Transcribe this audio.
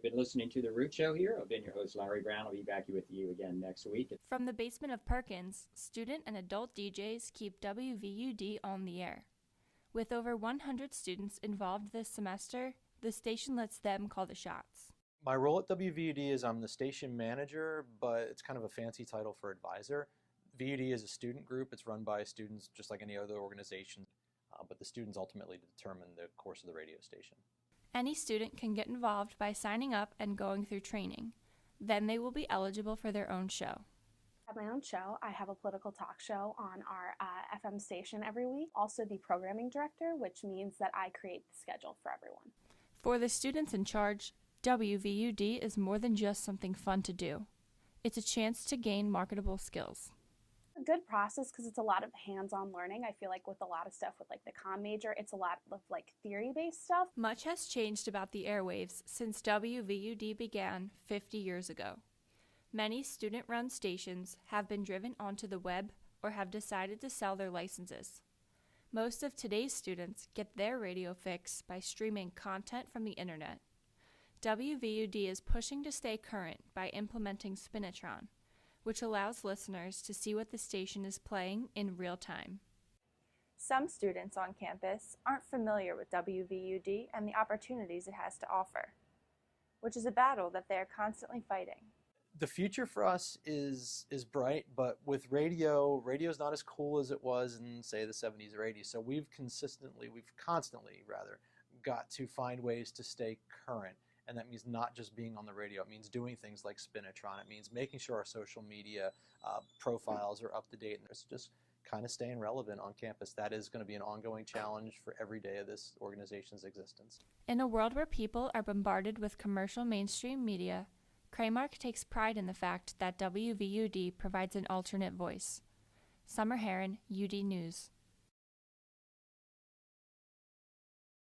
been listening to The Root Show here. I've been your host, Larry Brown. I'll be back with you again next week. From the basement of Perkins, student and adult DJs keep WVUD on the air. With over 100 students involved this semester, the station lets them call the shots. My role at WVUD is I'm the station manager, but it's kind of a fancy title for advisor. VUD is a student group. It's run by students just like any other organization, but the students ultimately determine the course of the radio station. Any student can get involved by signing up and going through training. Then they will be eligible for their own show. I have my own show. I have a political talk show on our FM station every week. Also the programming director, which means that I create the schedule for everyone. For the students in charge, WVUD is more than just something fun to do. It's a chance to gain marketable skills. A good process because it's a lot of hands-on learning. I feel like with a lot of stuff with like the comm major, it's a lot of like theory-based stuff. Much has changed about the airwaves since WVUD began 50 years ago. Many student-run stations have been driven onto the web or have decided to sell their licenses. Most of today's students get their radio fix by streaming content from the internet. WVUD is pushing to stay current by implementing Spinitron, which allows listeners to see what the station is playing in real time. Some students on campus aren't familiar with WVUD and the opportunities it has to offer, which is a battle that they are constantly fighting. The future for us is bright, but with radio's not as cool as it was in, say, the 70s or 80s. So we've constantly got to find ways to stay current. And that means not just being on the radio. It means doing things like Spinitron. It means making sure our social media profiles are up to date. And it's just kind of staying relevant on campus. That is going to be an ongoing challenge for every day of this organization's existence. In a world where people are bombarded with commercial mainstream media, Kramark takes pride in the fact that WVUD provides an alternate voice. Summer Heron, UD News.